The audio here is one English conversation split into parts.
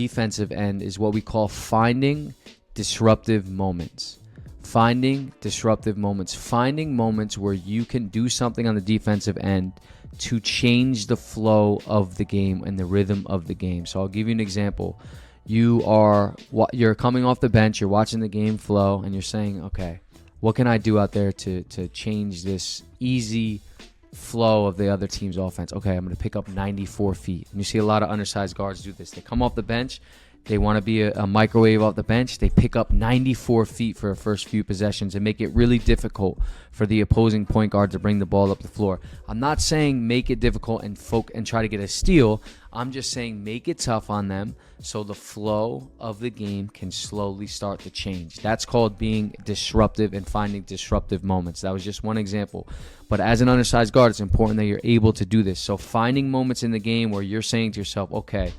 defensive end is what we call finding disruptive moments. Finding disruptive moments. Finding moments where you can do something on the defensive end to change the flow of the game and the rhythm of the game. So I'll give you an example. You're coming off the bench, you're watching the game flow, and you're saying, okay, what can I do out there to change this easy flow of the other team's offense? Okay, I'm going to pick up 94 feet. And you see a lot of undersized guards do this. They come off the bench. They want to be a microwave off the bench. They pick up 94 feet for the first few possessions and make it really difficult for the opposing point guard to bring the ball up the floor. I'm not saying make it difficult and try to get a steal. I'm just saying make it tough on them so the flow of the game can slowly start to change. That's called being disruptive and finding disruptive moments. That was just one example. But as an undersized guard, it's important that you're able to do this. So finding moments in the game where you're saying to yourself, okay,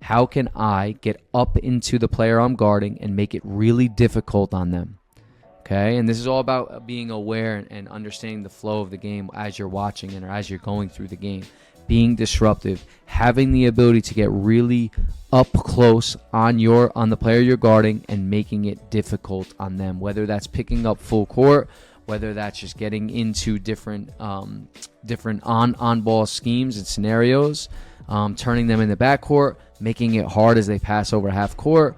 how can I get up into the player I'm guarding and make it really difficult on them? Okay, and this is all about being aware and understanding the flow of the game as you're watching it or as you're going through the game. Being disruptive, having the ability to get really up close on the player you're guarding and making it difficult on them, whether that's picking up full court, whether that's just getting into different on-ball schemes and scenarios, turning them in the backcourt, making it hard as they pass over half court,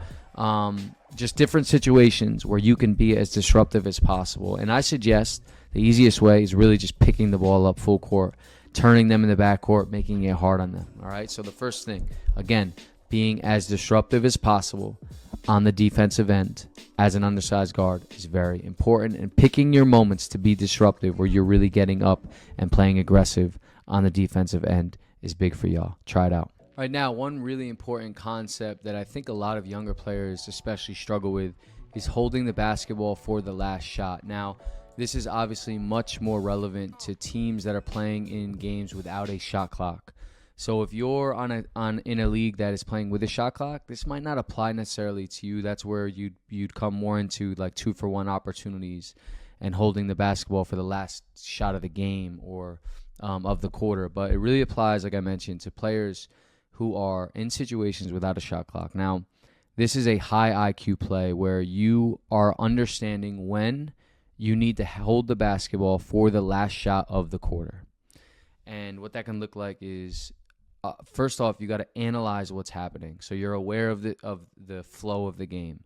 just different situations where you can be as disruptive as possible. And I suggest the easiest way is really just picking the ball up full court, turning them in the backcourt, making it hard on them. All right, so the first thing, again, being as disruptive as possible on the defensive end as an undersized guard is very important, and picking your moments to be disruptive where you're really getting up and playing aggressive on the defensive end is big for y'all. Try it out. All right, now, one really important concept that I think a lot of younger players especially struggle with is holding the basketball for the last shot. Now, this is obviously much more relevant to teams that are playing in games without a shot clock. So if you're in a league that is playing with a shot clock, this might not apply necessarily to you. That's where you'd come more into like 2-for-1 opportunities and holding the basketball for the last shot of the game or of the quarter. But it really applies, like I mentioned, to players who are in situations without a shot clock. Now, this is a high IQ play where you are understanding when you need to hold the basketball for the last shot of the quarter. And what that can look like is, first off, you got to analyze what's happening. So you're aware of the flow of the game.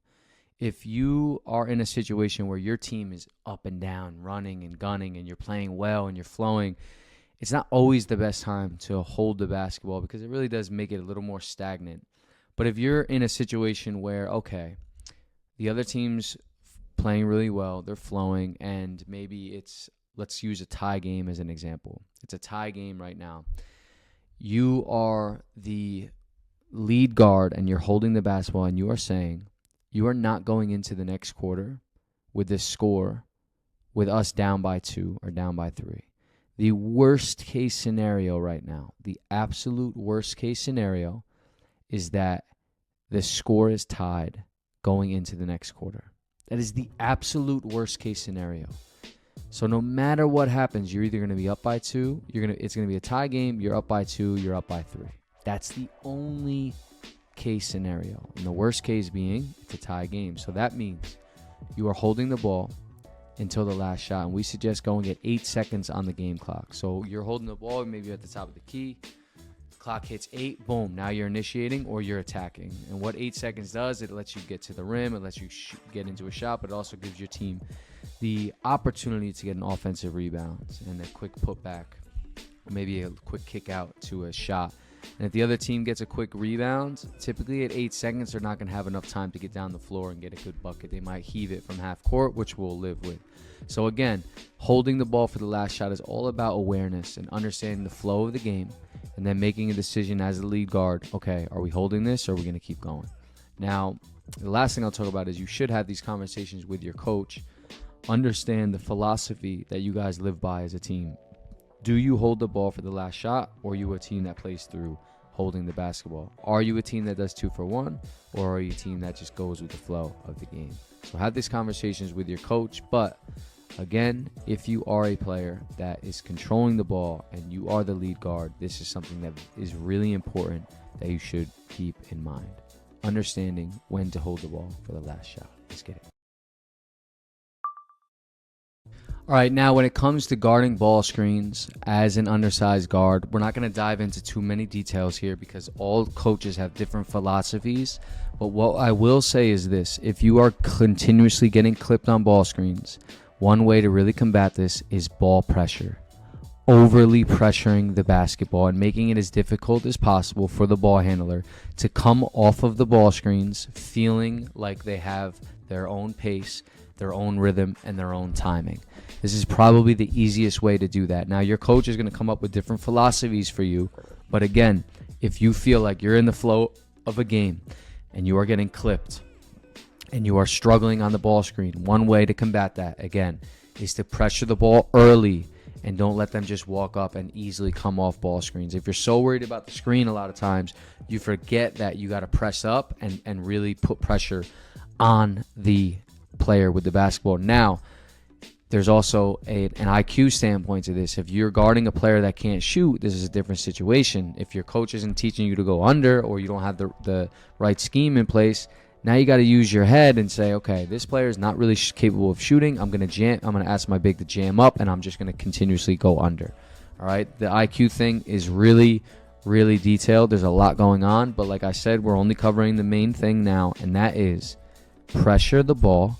If you are in a situation where your team is up and down, running and gunning, and you're playing well and you're flowing, it's not always the best time to hold the basketball because it really does make it a little more stagnant. But if you're in a situation where, okay, the other team's playing really well, they're flowing, and maybe let's use a tie game as an example. It's a tie game right now. You are the lead guard and you're holding the basketball and you are saying you are not going into the next quarter with this score with us down by 2 or down by 3. The worst case scenario right now, the absolute worst case scenario is that the score is tied going into the next quarter. That is the absolute worst case scenario. So no matter what happens, you're either going to be up by 2, it's going to be a tie game, you're up by 2, you're up by 3. That's the only case scenario. And the worst case being it's a tie game. So that means you are holding the ball until the last shot, and we suggest going at 8 seconds on the game clock. So you're holding the ball, maybe you're at the top of the key, clock hits 8, boom, now you're initiating or you're attacking. And what 8 seconds does, it lets you get to the rim, it lets you get into a shot, but it also gives your team the opportunity to get an offensive rebound and a quick putback, or maybe a quick kick out to a shot. And if the other team gets a quick rebound, typically at 8 seconds, they're not going to have enough time to get down the floor and get a good bucket. They might heave it from half court, which we'll live with. So again, holding the ball for the last shot is all about awareness and understanding the flow of the game and then making a decision as the lead guard. Okay, are we holding this or are we going to keep going? Now, the last thing I'll talk about is you should have these conversations with your coach. Understand the philosophy that you guys live by as a team. Do you hold the ball for the last shot, or are you a team that plays through holding the basketball? Are you a team that does 2-for-1, or are you a team that just goes with the flow of the game? So have these conversations with your coach. But again, if you are a player that is controlling the ball and you are the lead guard, this is something that is really important that you should keep in mind. understanding when to hold the ball for the last shot. Let's get it. All right, now when it comes to guarding ball screens as an undersized guard, we're not going to dive into too many details here because all coaches have different philosophies. But what I will say is this: if you are continuously getting clipped on ball screens, one way to really combat this is ball pressure. Overly pressuring the basketball and making it as difficult as possible for the ball handler to come off of the ball screens feeling like they have their own pace, their own rhythm, and their own timing. This is probably the easiest way to do that. Now, your coach is going to come up with different philosophies for you. But again, if you feel like you're in the flow of a game and you are getting clipped and you are struggling on the ball screen, one way to combat that, again, is to pressure the ball early and don't let them just walk up and easily come off ball screens. If you're so worried about the screen, a lot of times you forget that you got to press up and really put pressure on the player with the basketball. Now, there's also an IQ standpoint to this. If you're guarding a player that can't shoot, this is a different situation. If your coach isn't teaching you to go under, or you don't have the right scheme in place, now you got to use your head and say, okay, this player is not really capable of shooting. I'm going to ask my big to jam up, and I'm just going to continuously go under. All right, the IQ thing is really, really detailed. There's a lot going on, but like I said, we're only covering the main thing now, and that is pressure the ball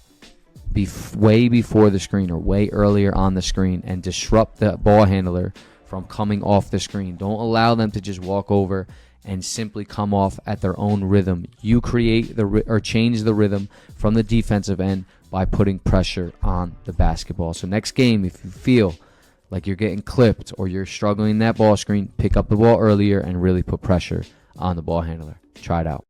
way before the screen or way earlier on the screen and disrupt the ball handler from coming off the screen. Don't allow them to just walk over and simply come off at their own rhythm. You create or change the rhythm from the defensive end by putting pressure on the basketball. So next game, if you feel like you're getting clipped or you're struggling in that ball screen, pick up the ball earlier and really put pressure on the ball handler. Try it out.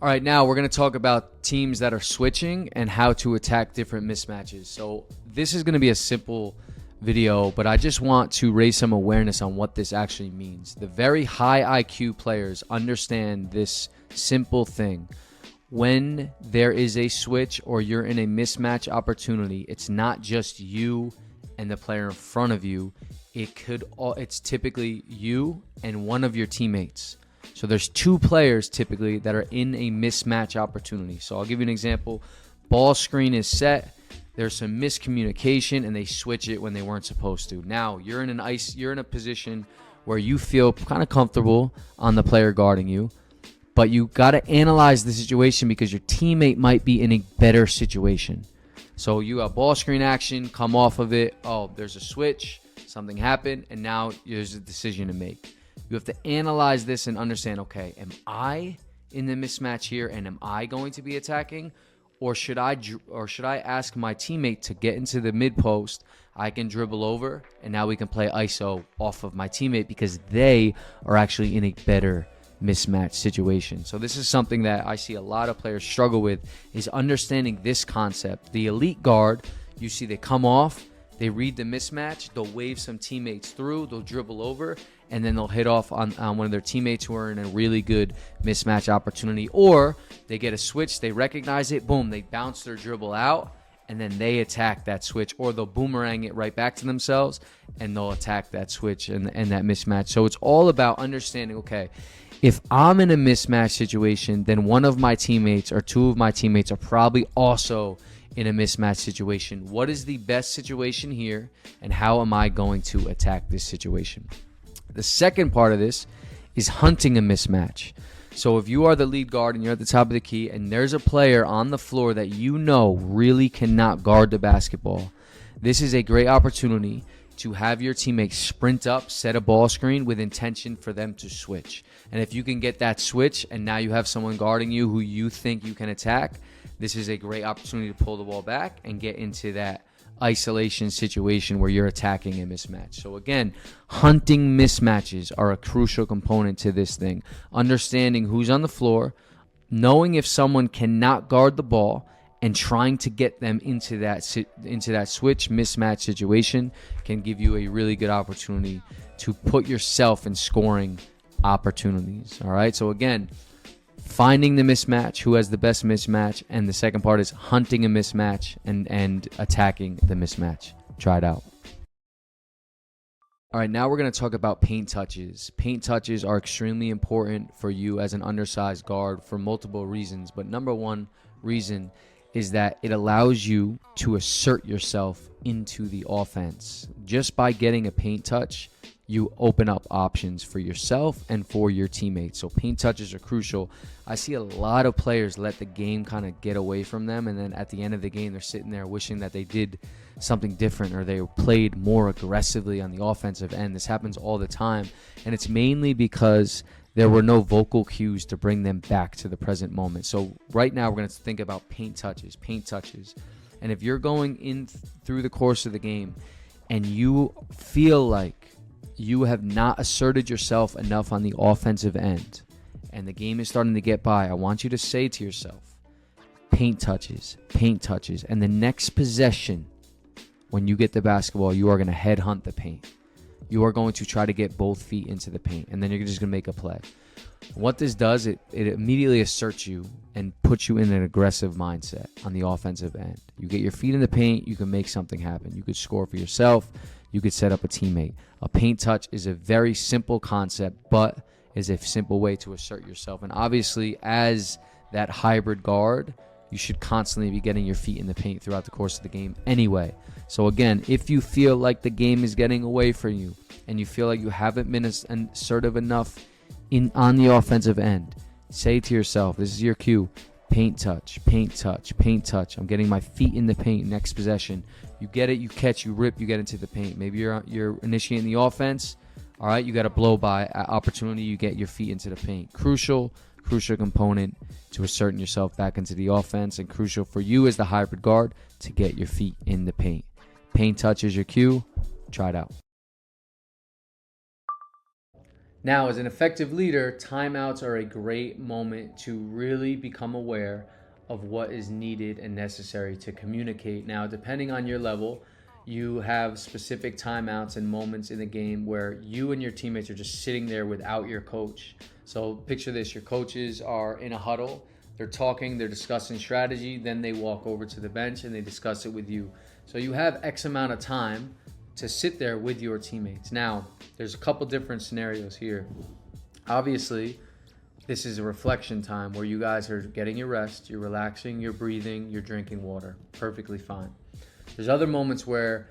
All right, now we're going to talk about teams that are switching and how to attack different mismatches. So this is going to be a simple video, but I just want to raise some awareness on what this actually means. The very high IQ players understand this simple thing. When there is a switch or you're in a mismatch opportunity, it's not just you and the player in front of you. It's typically you and one of your teammates. So there's two players typically that are in a mismatch opportunity. So I'll give you an example. Ball screen is set. There's some miscommunication and they switch it when they weren't supposed to. Now you're in a position where you feel kind of comfortable on the player guarding you, but you got to analyze the situation because your teammate might be in a better situation. So you have ball screen action, come off of it. Oh, there's a switch, something happened, and now there's a decision to make. You have to analyze this and understand, okay, am I in the mismatch here and am I going to be attacking? Or should I ask my teammate to get into the mid post? I can dribble over and now we can play ISO off of my teammate because they are actually in a better mismatch situation. So this is something that I see a lot of players struggle with, is understanding this concept. The elite guard, you see they come off, they read the mismatch, they'll wave some teammates through, they'll dribble over, and then they'll hit off on one of their teammates who are in a really good mismatch opportunity. Or they get a switch, they recognize it, boom, they bounce their dribble out, and then they attack that switch. Or they'll boomerang it right back to themselves, and they'll attack that switch and that mismatch. So it's all about understanding, okay, if I'm in a mismatch situation, then one of my teammates or two of my teammates are probably also in a mismatch situation. What is the best situation here, and how am I going to attack this situation? The second part of this is hunting a mismatch. So if you are the lead guard and you're at the top of the key and there's a player on the floor that you know really cannot guard the basketball, this is a great opportunity to have your teammates sprint up, set a ball screen with intention for them to switch. And if you can get that switch and now you have someone guarding you who you think you can attack, this is a great opportunity to pull the ball back and get into that isolation situation where you're attacking a mismatch. So again, hunting mismatches are a crucial component to this thing. Understanding who's on the floor, knowing if someone cannot guard the ball, and trying to get them into that switch mismatch situation can give you a really good opportunity to put yourself in scoring opportunities. All right. So again, finding the mismatch, who has the best mismatch, and the second part is hunting a mismatch and attacking the mismatch. Try it out. All right, now we're going to talk about paint touches. Paint touches are extremely important for you as an undersized guard for multiple reasons, but number one reason is that it allows you to assert yourself into the offense. Just by getting a paint touch, you open up options for yourself and for your teammates. So paint touches are crucial. I see a lot of players let the game kind of get away from them, and then at the end of the game, they're sitting there wishing that they did something different or they played more aggressively on the offensive end. This happens all the time, and it's mainly because there were no vocal cues to bring them back to the present moment. So right now, we're going to think about paint touches. And if you're going in through the course of the game and you feel like you have not asserted yourself enough on the offensive end and the game is starting to get by, I want you to say to yourself, paint touches. And the next possession, when you get the basketball, you are going to headhunt the paint. You are going to try to get both feet into the paint, and then you're just going to make a play. What this does, it immediately asserts you and puts you in an aggressive mindset on the offensive end. You get your feet in the paint, you can make something happen. You could score for yourself. You could set up a teammate. A paint touch is a very simple concept, but is a simple way to assert yourself. And obviously, as that hybrid guard, you should constantly be getting your feet in the paint throughout the course of the game anyway. So again, if you feel like the game is getting away from you and you feel like you haven't been assertive enough on the offensive end, say to yourself, this is your cue, paint touch. I'm getting my feet in the paint next possession. You get it, you catch, you rip, you get into the paint. Maybe you're initiating the offense. All right, you got a blow by opportunity, you get your feet into the paint. Crucial component to asserting yourself back into the offense, and crucial for you as the hybrid guard to get your feet in the paint. Paint touch is your cue. Try it out. Now, as an effective leader, timeouts are a great moment to really become aware of what is needed and necessary to communicate. Now, depending on your level, you have specific timeouts and moments in the game where you and your teammates are just sitting there without your coach. So picture this, your coaches are in a huddle, they're talking, they're discussing strategy, then they walk over to the bench and they discuss it with you. So you have X amount of time to sit there with your teammates. Now, there's a couple different scenarios here. Obviously, this is a reflection time where you guys are getting your rest, you're relaxing, you're breathing, you're drinking water. Perfectly fine. There's other moments where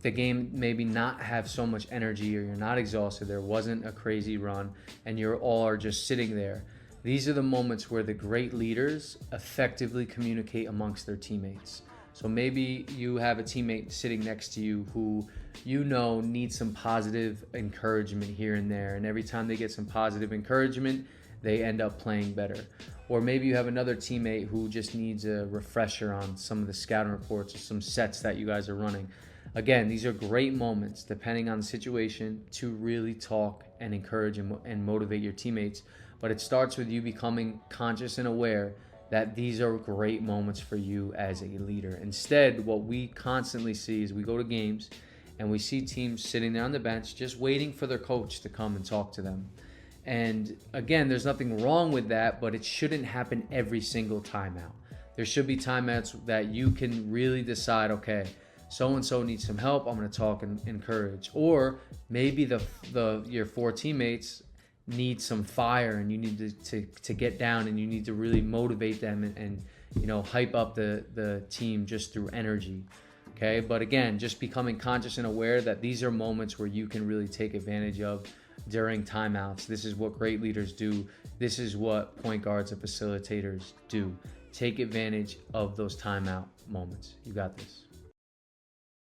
the game maybe not have so much energy, or you're not exhausted, there wasn't a crazy run, and you're all are just sitting there. These are the moments where the great leaders effectively communicate amongst their teammates. So maybe you have a teammate sitting next to you who you know needs some positive encouragement here and there, and every time they get some positive encouragement, they end up playing better. Or maybe you have another teammate who just needs a refresher on some of the scouting reports or some sets that you guys are running. Again, these are great moments, depending on the situation, to really talk and encourage and motivate your teammates. But it starts with you becoming conscious and aware that these are great moments for you as a leader. Instead, what we constantly see is we go to games and we see teams sitting there on the bench just waiting for their coach to come and talk to them. And again, there's nothing wrong with that, but it shouldn't happen every single timeout. There should be timeouts that you can really decide, okay, so-and-so needs some help, I'm going to talk and encourage. Or maybe your four teammates need some fire and you need to get down and you need to really motivate them and hype up the team just through energy. Okay, but again, just becoming conscious and aware that these are moments where you can really take advantage of during timeouts. This is what great leaders do. This is what point guards and facilitators do. Take advantage of those timeout moments. You got this.